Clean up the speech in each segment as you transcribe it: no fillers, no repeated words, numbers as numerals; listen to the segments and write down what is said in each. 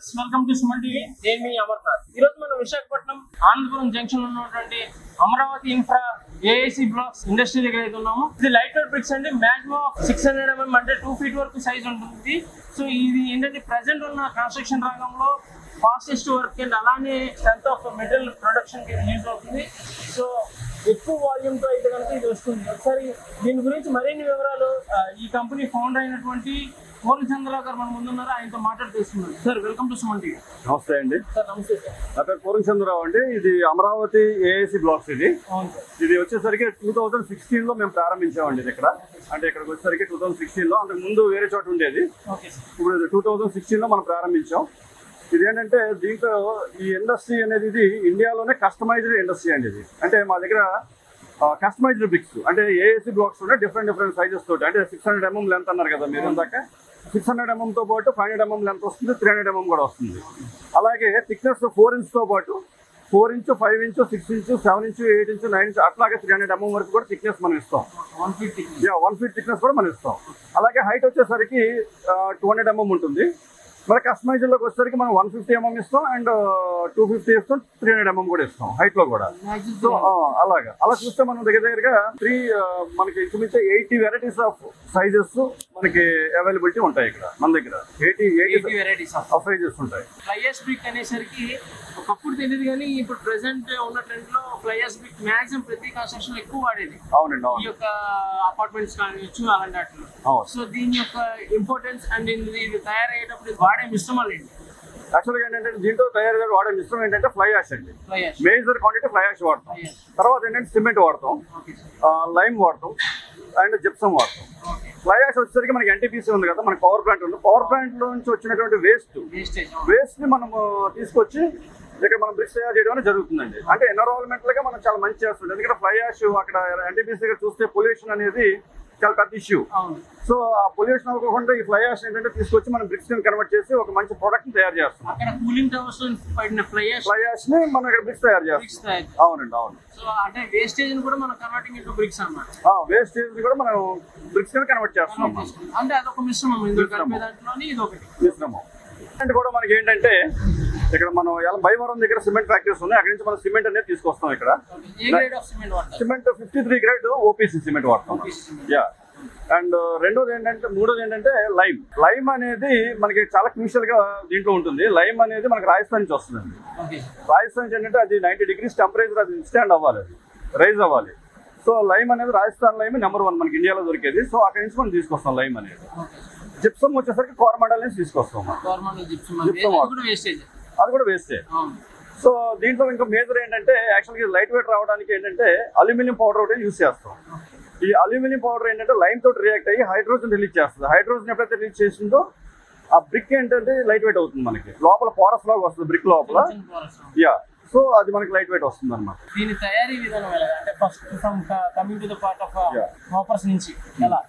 Welcome to Suman TV. నేను మీ అమర్నాథ్. ఈ రోజు మనం విశాఖపట్నం ఆనందపురం జంక్షన్ లో ఉన్నటువంటి Amaravati infra AIC blocks industry దగ్గర అయితే ఉన్నాము. ఇది లైట్ వెయిట్ బ్రిక్స్ అండి. మాక్సిమం 600 mm అంటే 2 feet వరకు సైజ్ ఉంటుంది. సో ఇది ఏంటంటే ప్రెసెంట్ ఉన్న కన్స్ట్రక్షన్ రంగంలో ఫాస్టెస్ట్ వర్క్ అండ్ అలానే స్ట్రెంత్ ఆఫ్ మెటీరియల్ ప్రొడక్షన్ కి యూజ్ అవుతుంది. సో ఎక్కువ వాల్యూమ్ తో అయితే కనుక ఇది వస్తుంది. ఒకసారి దీని గురించి మరిన్ని వివరాలు ఈ కంపెనీ ఫౌండర్ అయినటువంటి పూర్ణచంద్రరావు గారు మన ముందున్నారు. ఆయనతో మాట్లాడుతున్నాం. Sir welcome to Suman TV. నమస్తే అండి. సార్ నమస్తే సార్. నా పేరు పూర్ణచంద్రరావు అండి. ఇది అమరావతి ఏఐసి బ్లాక్స్. ఇది వచ్చేసరికి 2016 లో మేము ప్రారంభించామండి. ఇది అంటే ఇక్కడికి వచ్చేసరికి 2016 లో, అంతకు ముందు వేరే చోట ఉండేది. ఇప్పుడు 2016 లో మనం ప్రారంభించాం. ఇది ఏంటంటే దీంట్లో ఈ ఇండస్ట్రీ అనేది ఇది ఇండియాలోనే కస్టమైజ్డ్ ఇండస్ట్రీ అండి. ఇది అంటే మా దగ్గర కస్టమైజ్డ్ బ్రిక్స్ అంటే ఏఐసి బ్లాక్స్ ఉన్నాయి. డిఫరెంట్ సైజెస్ తోటి, అంటే 600 mm లెంత్ అన్నారు కదా మీరు ఇందాక. 600 mm తో పాటు 500 mm లెంత్ వస్తుంది, 300 mm కూడా వస్తుంది. అలాగే థిక్నెస్ 4 inch తో పాటు 4 inch, 5 inch, 6 inch, 7 inch, 8 inch, 9 inch అట్లాగే 300 mm వరకు కూడా థిక్నెస్ మనం ఇస్తాం. 1 feet థిక్నెస్ కూడా మనం ఇస్తాం. అలాగే హైట్ వచ్చేసరికి 200 mm ఉంటుంది. మరి కస్టమైజర్ లోకి వచ్చేసరికి మనం 150 mm ఇస్తాం అండ్ 250 ఇస్తాం, 300 mm కూడా ఇస్తాం హైట్ లో కూడా. సో అలా చూస్తే మనం దగ్గరగా మనకి ఇంచుమించు 80 వెరైటీస్ ఆఫ్ సైజెస్ మనకి అవైలబిలిటీ ఉంటాయి ఇక్కడ మన దగ్గర. 80 వెరైటీస్ ఆఫ్ సైజెస్ ఉంటాయి. ఫ్లైయర్స్ బ్రిక్ అనేసరికి ఒకప్పుడు తెలియదు కానీ ఇప్పుడు ప్రెసెంట్ ఉన్న ట్రెండ్ లో ఫ్లైయర్స్ బ్రిక్ మాక్సిమం ప్రతి కన్స్ట్రక్షన్ ఎక్కువ వాడేది. అవునండి. ఈ యొక్క అపార్ట్మెంట్స్ కానివచ్చు అలాంటి వాటిలో. సో దీని యొక్క ఇంపార్టెన్స్ అండ్ ఇది తయారయ్యేటప్పుడు వాడే మిశ్రమాలు ఏంటి? యాక్చువల్గా ఏంటంటే దీంట్లో తయారు వాడే మిశ్రమం ఏంటంటే ఫ్లై యాష్ అండి. మేజర్ క్వాంటిటీ ఫ్లై యాష్ వాడతాం. తర్వాత ఏంటంటే సిమెంట్ వాడతాం, లైమ్ వాడతాం అండ్ జిప్సమ్ వాడతాం. ఫ్లై యాష్ వచ్చేసరికి మనకి ఎన్టీపీసీ ఉంది కదా, మనకి పవర్ ప్లాంట్ ఉంది. పవర్ ప్లాంట్ లో నుంచి వచ్చినటువంటి వేస్ట్ ని మనం తీసుకొచ్చి ఇక్కడ మనం బ్రిక్స్ తయారు చేయడం అనేది జరుగుతుందండి. అంటే ఎన్విరాన్మెంట్ గా మనం చాలా మంచి చేస్తుంది. ఎందుకంటే ఫ్లై యాష్ అక్కడ ఎన్టీపీసీ దగ్గర చూస్తే పొల్యూషన్ అనేది చాలా పెద్ద ఇష్యూ. సో ఆ పొల్యూషన్ అవ్వకుండా ఈ ఫ్లై యాష్ ఏంటంటే తీసుకొచ్చి మనం బ్రిక్స్ ని కన్వర్ట్ చేసి ఒక మంచి ప్రొడక్ట్ ని తయారు చేస్తాం. ఫ్లై యాష్ ని మనం ఇక్కడ బ్రిక్స్ తయారు చేస్తాం. అవునండి, అవును. సో అంటే వేస్టేజ్ ని కూడా మనం కన్వర్టింగ్ ఇంటూ బ్రిక్స్ అన్నమాట. వేస్టేజ్ ని కూడా మనం బ్రిక్స్ ని కన్వర్ట్ చేస్తాం. అంటే అదొక మిశ్రమం. దాంట్లోని ఇది ఒకటి మిశ్రమం. అంటే కూడా మనకి ఏంటంటే ఇక్కడ మనం భైవరం దగ్గర సిమెంట్ ఫ్యాక్టరీస్ ఉన్నాయి. అక్కడ నుంచి మనం సిమెంట్ అనేది తీసుకొస్తాం. ఇక్కడ సిమెంట్ 53 గ్రేడ్ ఓపీసీ సిమెంట్ వాడతాం. అండ్ మూడోది ఏంటంటే లైమ్ అనేది మనకి చాలా క్రూషియల్ గా దీంట్లో ఉంటుంది. లైమ్ అనేది మనకి రాజస్థాన్ నుంచి వస్తుందండి. రాజస్థాన్ నుంచి ఏంటంటే అది 90 degrees టెంపరేచర్ అది స్టాండ్ అవ్వాలి, అది రైజ్ అవ్వాలి. సో లైమ్ అనేది రాజస్థాన్ లైమ్ నెంబర్ 1 మనకి ఇండియాలో దొరికేది. సో అక్కడి నుంచి మనం తీసుకొస్తాం లైమ్ అనేది. జిప్సమ్ వచ్చేసరికి కోరమండల్ నుంచి తీసుకొస్తాం. అది కూడా వేస్టే. సో దీంట్లో ఇంకా మేజర్ ఏంటంటే యాక్చువల్గా లైట్ వెయిట్ రావడానికి ఏంటంటే అల్యూమినియం పౌడర్ ఒకటి యూజ్ చేస్తాం. ఈ అల్యూమినియం పౌడర్ ఏంటంటే లైమ్ తోటి రియాక్ట్ అయ్యి హైడ్రోజన్ రిలీజ్ చేస్తుంది. హైడ్రోజన్ ఎప్పుడైతే రిలీజ్ చేసిందో ఆ బ్రిక్ ఏంటంటే లైట్ వెయిట్ అవుతుంది. మనకి లోపల పోరస్ లాగా వస్తుంది బ్రిక్ లోపల. సో అది మనకి లైట్ వెయిట్ వస్తుంది అన్నమాట. దీని తయారీ విధానం ఎలా అంటే first from coming to the part of vapours నుంచి ఎలా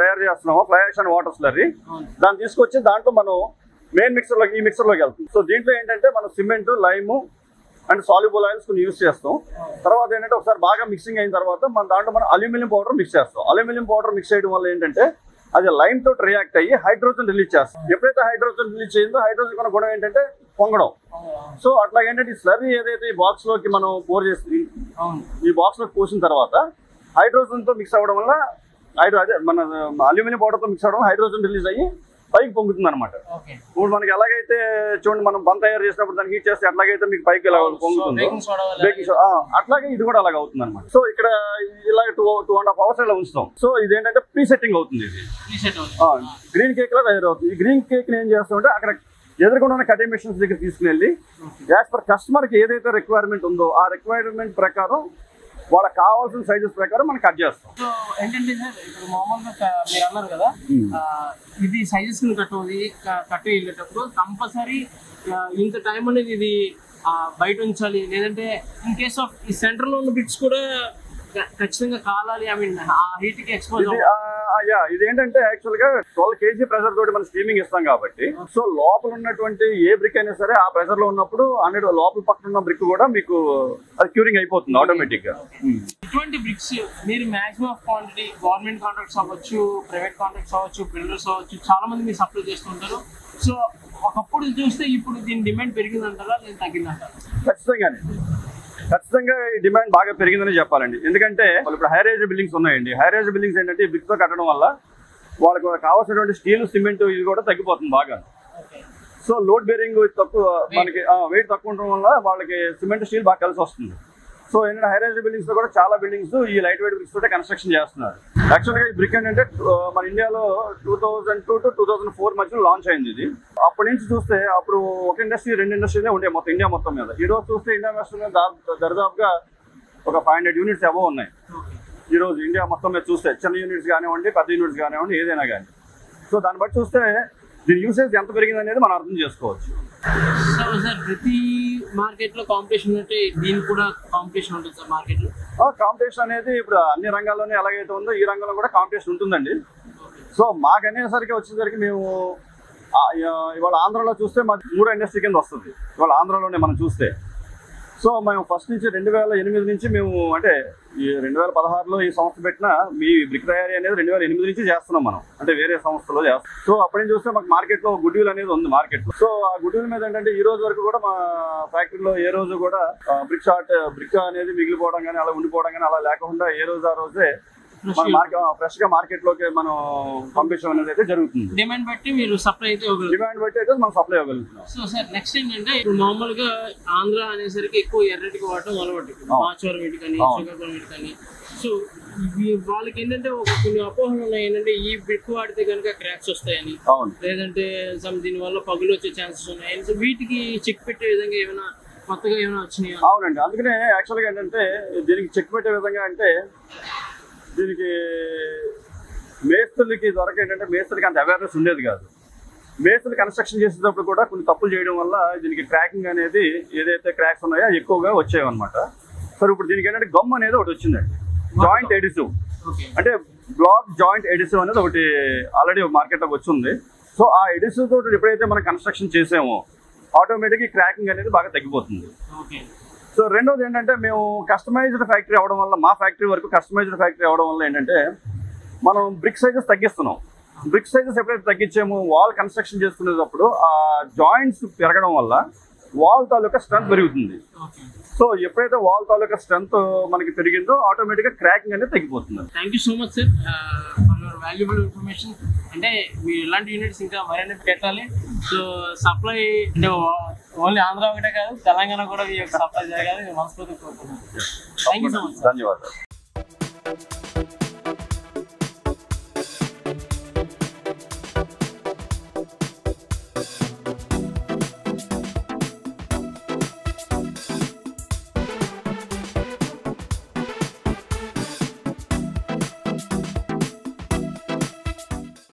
తయారు చేస్తున్నాము. Fly ash and water slurry దాన్ని తీసుకొచ్చి దాంట్లో మనం మెయిన్ ఈ మిక్సర్లోకి వెళ్తుంది. సో దీంట్లో ఏంటంటే మనం cement, lime and soluble oils కొన్ని యూజ్ చేస్తాం. తర్వాత ఏంటంటే ఒకసారి బాగా మిక్సింగ్ అయిన తర్వాత దాంట్లో మనం అల్యూమినియం పౌడర్ మిక్స్ చేస్తాం. అల్యూమినియం పౌడర్ మిక్స్ చేయడం వల్ల ఏంటంటే అది లైమ్ తోటి రియాక్ట్ అయ్యి హైడ్రోజన్ రిలీజ్ చేస్తాం. ఎప్పుడైతే హైడ్రోజన్ రిలీజ్ చేయిందో హైడ్రోజన్ కొన్న గుణం ఏంటంటే పొంగడం. సో అట్లా ఏంటంటే ఈ స్లర్రీ ఏదైతే ఈ బాక్స్ లోకి మనం పోర్ చేసి ఈ బాక్స్ లోకి పోసిన తర్వాత హైడ్రోజన్ తో మిక్స్ అవ్వడం వల్ల మన అల్యూమినియం పౌడర్ తో మిక్స్ అవ్వడం హైడ్రోజన్ రిలీజ్ అయ్యి పైకి పొంగుతుంది అనమాట. ఇప్పుడు మనకి ఎలాగైతే చూడండి మనం బంద్ తయారు చేసినప్పుడు దాన్ని హీట్ చేస్తే ఎట్లాగైతే మీకు పైకి ఇలా పొంగుతుంది, బేకింగ్ సోడా అట్లాగే ఇది కూడా అలాగ అవుతుంది అనమాట. సో ఇక్కడ ఇలాగ 2.5 hours ఇలా ఉంచుతాం. సో ఇదేంటంటే ప్రీ సెట్టింగ్ అవుతుంది. ఇది గ్రీన్ కేక్ లా తయారవుతుంది. ఈ గ్రీన్ కేక్ ని ఏం చేస్తామంటే అక్కడ ఎదుర్కొన్న కటింగ్ మెషిన్స్ దగ్గర తీసుకుని వెళ్ళి యాజ్ పర్ కస్టమర్ కి ఏదైతే రిక్వైర్మెంట్ ఉందో ఆ రిక్వైర్మెంట్ ప్రకారం వాళ్ళకి కావాల్సిన సైజెస్ ప్రకారం మనం కట్ చేస్తాం. సో ఏంటంటే సార్ ఇప్పుడు మామూలుగా మీరు అన్నారు కదా ఇది సైజెస్ కట్టి వెళ్ళేటప్పుడు కంపల్సరీ ఇంత టైం అనేది ఇది బయట ఉంచాలి. లేదంటే ఇన్ కేస్ ఆఫ్ ఈ సెంటర్ లో ఉన్న బిట్స్ కూడా ఖచ్చితంగా కాలాలి. ఐ మీన్ ఆ హీట్ కి ఎక్స్పోజ్ ఇదేంటంటే యాక్చువల్ గా 12 kg ప్రెషర్ తోటి మనం స్టీమింగ్ ఇస్తాం కాబట్టి సో లోపల ఉన్నటువంటి ఏ బ్రిక్ అయినా సరే ఆ ప్రెషర్ లో ఉన్నప్పుడు లోపల పక్కన ఉన్న బ్రిక్ కూడా మీకు అది క్యూరింగ్ అయిపోతుంది ఆటోమేటిక్ గా. ఇటువంటి బ్రిక్స్ మీరు మాక్సిమం క్వాంటిటీ గవర్నమెంట్ కాంట్రాక్ట్స్ అవ్వచ్చు, ప్రైవేట్ కాంట్రాక్ట్స్ అవ్వచ్చు, బిల్డర్స్ అవ్వచ్చు, చాలా మంది మీరు సప్లై చేస్తుంటారు. సో ఒకప్పుడు చూస్తే ఇప్పుడు దీని డిమాండ్ పెరిగిందంటారా లేదా తగ్గిందంటారా? ఖచ్చితంగా ఈ డిమాండ్ బాగా పెరిగిందని చెప్పాలండి. ఎందుకంటే ఇప్పుడు హై రైజ్ బిల్డింగ్స్ ఉన్నాయండి. హై రైజ్ బిల్డింగ్స్ ఏంటంటే ఈ బ్రిక్స్ తో కట్టడం వల్ల వాళ్ళకి కావాల్సినటువంటి స్టీల్, సిమెంట్ ఇది కూడా తగ్గిపోతుంది బాగా. సో లోడ్ బేరింగ్ తక్కువ, మనకి వెయిట్ తక్కువ ఉండడం వల్ల వాళ్ళకి సిమెంట్, స్టీల్ బాగా కలిసి వస్తుంది. సో ఏంటంటే హై రైజ్ బిల్డింగ్స్ లో కూడా చాలా బిల్డింగ్స్ ఈ లైట్ వెయిట్ బ్రిక్స్ తోటే కన్స్ట్రక్షన్ చేస్తున్నారు. యాక్చువల్గా ఈ బ్రిక్ ఏంటంటే మన ఇండియాలో 2002 to 2004 మధ్యలో లాంచ్ అయింది ఇది. అప్పటి నుంచి చూస్తే అప్పుడు ఒక ఇండస్ట్రీ, 2 ఇండస్ట్రీలే ఉండే మొత్తం ఇండియా మొత్తం మీద. ఈ రోజు చూస్తే ఇండియా మీద దరిదాపుగా ఒక 500 యూనిట్స్ అబవ్ ఉన్నాయి. ఈ రోజు ఇండియా మొత్తం మీద చూస్తే చిన్న యూనిట్స్ కానివ్వండి, పెద్ద యూనిట్స్ కానివ్వండి, ఏదైనా కానీ. సో దాన్ని బట్టి చూస్తే దీని యూసేజ్ ఎంత పెరిగింది అనేది మనం అర్థం చేసుకోవచ్చు. సో సార్ ప్రతి మార్కెట్ లో కాంపిటీషన్ ఉంటే దీనికి కూడా కాంపిటీషన్ ఉంటుంది సార్ మార్కెట్ లో? కాంపిటీషన్ అనేది ఇప్పుడు అన్ని రంగాల్లోనే ఎలాగైతే ఉందో ఈ రంగంలో కూడా కాంపిటీషన్ ఉంటుందండి. సో మాకు అనేసరికి వచ్చేసరికి మేము ఇవాళ ఆంధ్రాలో చూస్తే మాకు 3 ఇండస్ట్రీ కింద వస్తుంది ఇవాళ ఆంధ్రాలోనే మనం చూస్తే. సో మేము ఫస్ట్ నుంచి 2008 నుంచి మేము అంటే ఈ 2016లో ఈ సంస్థ పెట్టిన మీ బ్రిక్ తయారీ అనేది 2008 నుంచి చేస్తున్నాం మనం, అంటే వేరే సంస్థలో చేస్తాం. సో అప్పటి నుంచి చూస్తే మాకు మార్కెట్లో గుడ్ విల్ అనేది ఉంది మార్కెట్లో. సో ఆ గుడ్ విల్ మీద ఏంటంటే ఈ రోజు వరకు కూడా మా ఫ్యాక్టరీలో ఏ రోజు కూడా బ్రిక్ అనేది మిగిలిపోవడం కానీ అలా ఉండిపోవడం కానీ అలా లేకుండా ఏ రోజు ఆ రోజే ఫ్రెష్ గా మార్కెట్ లోకి మనం పంపించడం అనేది అయితే జరుగుతుంది. డిమాండ్ బట్టి మీరు సప్లై అయితే డిమాండ్ బట్టి అయితే మనం సప్లై ఇవ్వగలుగుతున్నాం. సో సార్ నెక్స్ట్ ఏంటంటే ఇప్పుడు మామూలుగా ఆంధ్ర అనేసరికి ఎక్కువ ఎర్రటికి వాడటం అలవాటు, మాచవరం వీటి కానీ శ్రీకాకుళం వీటి కానీ. సో వాళ్ళకి ఏంటంటే కొన్ని అపోహలు ఉన్నాయి ఏంటంటే ఈ బ్రిక్ వాడితే కనుక క్రాక్స్ వస్తాయని, లేదంటే దీని వల్ల పగులు వచ్చే ఛాన్సెస్ ఉన్నాయి. సో వీటికి చెక్ పెట్టే విధంగా ఏమైనా కొత్తగా ఏమైనా వచ్చినాయి? అవునండి, అందుకనే యాక్చువల్గా ఏంటంటే దీనికి చెక్ పెట్టే విధంగా అంటే దీనికి మేస్త్రులకి దొరక ఏంటంటే మేస్త్రులకి అంత అవేర్నెస్ ఉండేది కాదు. మేస్త్రులు కన్స్ట్రక్షన్ చేసేటప్పుడు కూడా కొన్ని తప్పులు చేయడం వల్ల దీనికి క్రాకింగ్ అనేది ఏదైతే క్రాక్స్ ఉన్నాయో ఎక్కువగా వచ్చాయన్నమాట. సరే ఇప్పుడు దీనికి ఏంటంటే గమ్ అనేది ఒకటి వచ్చిందండి, జాయింట్ ఎడిసివ్, అంటే బ్లాక్ జాయింట్ ఎడిసివ్ అనేది ఒకటి ఆల్రెడీ మార్కెట్లోకి వచ్చింది. సో ఆ ఎడిసివ్ తోటి ఎప్పుడైతే మనం కన్స్ట్రక్షన్ చేసామో ఆటోమేటిక్గా క్రాకింగ్ అనేది బాగా తగ్గిపోతుంది. సో రెండోది ఏంటంటే మేము కస్టమైజ్డ్ ఫ్యాక్టరీ అవ్వడం వల్ల, మా ఫ్యాక్టరీ వరకు కస్టమైజ్డ్ ఫ్యాక్టరీ అవ్వడం వల్ల ఏంటంటే మనం బ్రిక్ సైజెస్ తగ్గిస్తున్నాం. బ్రిక్ సైజెస్ ఎప్పుడైతే తగ్గించామో వాల్ కన్స్ట్రక్షన్ చేసుకునేటప్పుడు ఆ జాయింట్స్ పెరగడం వల్ల వాల్ తాలూకా స్ట్రెంత్ పెరుగుతుంది. సో ఎప్పుడైతే వాల్ తాలూకా స్ట్రెంత్ మనకి పెరిగిందో ఆటోమేటిక్గా క్రాకింగ్ అనేది తగ్గిపోతుంది. Thank you so much sir for valuable information. అంటే మీరు ఇలాంటి యూనిట్స్ ఇంకా మరిన్ని పెట్టాలి. సో సప్లై అంటే ఓన్లీ ఆంధ్ర ఒకటే కాదు, తెలంగాణ కూడా మీ యొక్క సప్లై జరగాలి మనస్ఫూర్తిగా కోరుకుంటున్నాను. Thank you so much. ధన్యవాదాలు.